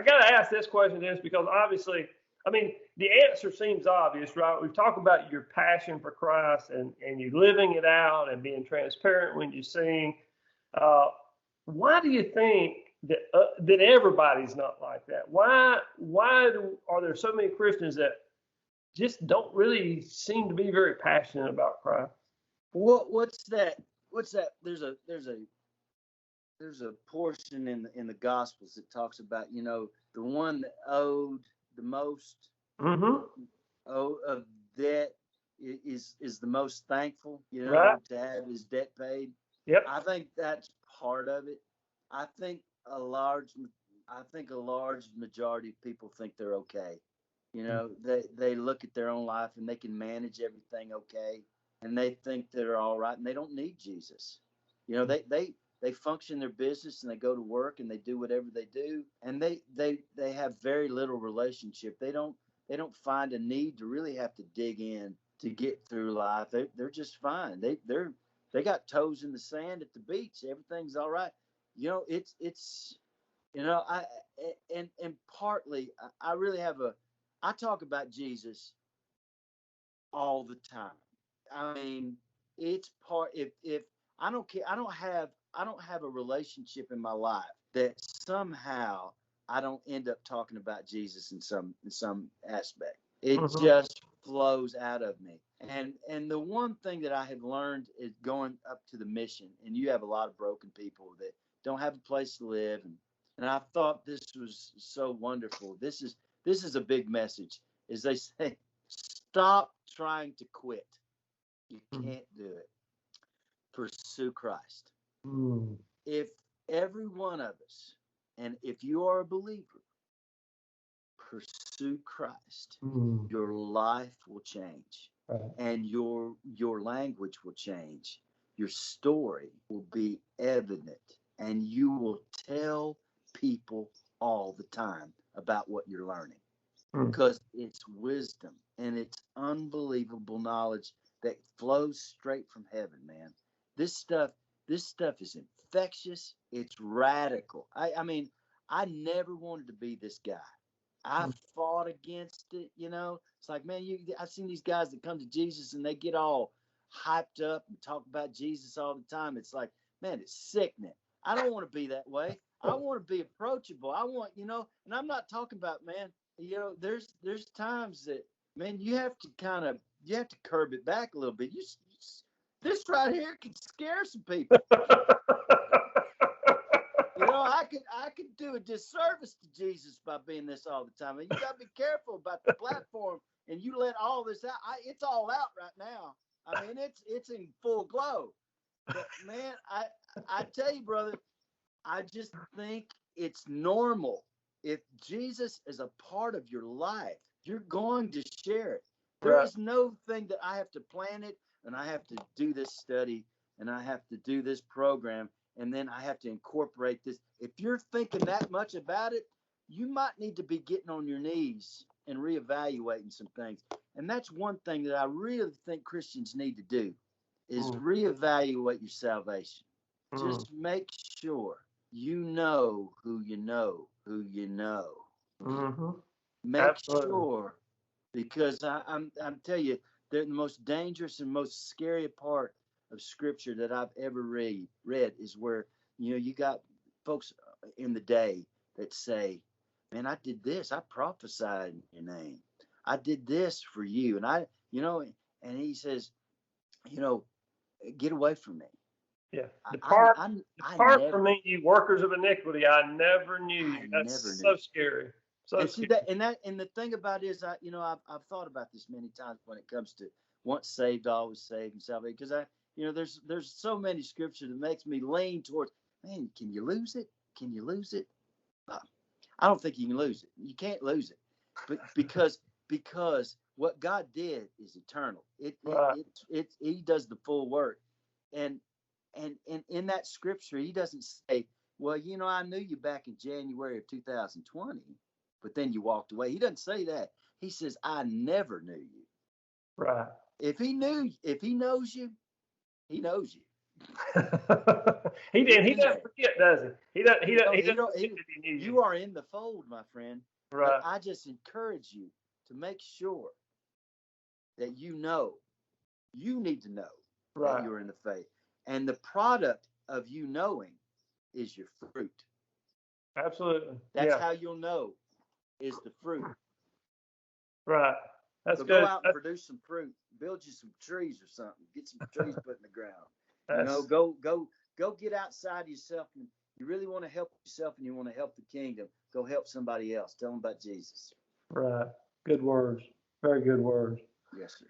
got to ask this question, Dennis, because obviously, I mean, the answer seems obvious, right? We've talked about your passion for Christ and you living it out and being transparent when you sing. Uh, why do you think that everybody's not like that? Are there so many Christians that just don't really seem to be very passionate about Christ? What's that? There's a portion in the Gospels that talks about, the one that owed the most of debt is the most thankful, Right. to have his debt paid. Yep. I think that's part of it. I think a large majority of people think they're okay. They look at their own life and they can manage everything okay, and they think they're all right, and they don't need Jesus. They function their business and they go to work and they do whatever they do, and they have very little relationship. They don't find a need to really have to dig in to get through life. They're just fine. They got toes in the sand at the beach. Everything's all right. It's I and partly I really have I talk about Jesus all the time. I mean, it's part if I don't care, I don't have a relationship in my life that somehow I don't end up talking about Jesus in some aspect. It just flows out of me. And the one thing that I have learned is going up to the mission, and you have a lot of broken people that don't have a place to live, and I thought this was so wonderful. This is a big message. Is they say, stop trying to quit. You can't do it. Pursue Christ. If every one of us, and if you are a believer, pursue Christ, your life will change, and your language will change. Your story will be evident, and you will tell people all the time about what you're learning, because it's wisdom and it's unbelievable knowledge that flows straight from heaven, man. This stuff is infectious. It's radical. I mean, I never wanted to be this guy. I fought against it. It's like, man, I've seen these guys that come to Jesus and they get all hyped up and talk about Jesus all the time. It's like, man, it's sickening. I don't want to be that way. I want to be approachable. I want, and I'm not talking about, man, there's times that, man, you have to curb it back a little bit. This right here can scare some people. I could do a disservice to Jesus by being this all the time. And you got to be careful about the platform, and you let all this out. It's all out right now. I mean, it's in full glow. But man, I tell you, brother, I just think it's normal. If Jesus is a part of your life, you're going to share it. There is no thing that I have to plan it, and I have to do this study, and I have to do this program, and then I have to incorporate this. If you're thinking that much about it, you might need to be getting on your knees and reevaluating some things. And that's one thing that I really think Christians need to do, is reevaluate your salvation. Just make sure you know who you know who you know. Make sure, because I'm telling you, the most dangerous and most scary part of Scripture that I've ever read is where you got folks in the day that say, man, I did this, I prophesied in your name, I did this for you, and and he says, get away from me. Yeah. Depart from me, you workers of iniquity. I never knew you. That's so scary. So scary. And the thing about it is, I've thought about this many times when it comes to once saved, always saved, and salvation. Because there's so many scripture that makes me lean towards, man, can you lose it? Can you lose it? I don't think you can lose it. You can't lose it, but because what God did is eternal. He does the full work, and in that scripture, he doesn't say, well, I knew you back in January of 2020, but then you walked away. He doesn't say that. He says, I never knew you. Right. If he knows you, he knows you. He did. He doesn't forget, does he? He doesn't. He doesn't. No, He doesn't forget that he knew you are in the fold, my friend. Right. But I just encourage you to make sure that you need to know Right. that you're in the faith. And the product of you knowing is your fruit. Absolutely. That's how you'll know is the fruit. Right. That's so good. Go out and produce some fruit. Build you some trees or something. Get some trees put in the ground. Go get outside yourself. And you really want to help yourself and you want to help the kingdom. Go help somebody else. Tell them about Jesus. Right. Good words. Very good words. Yes, sir.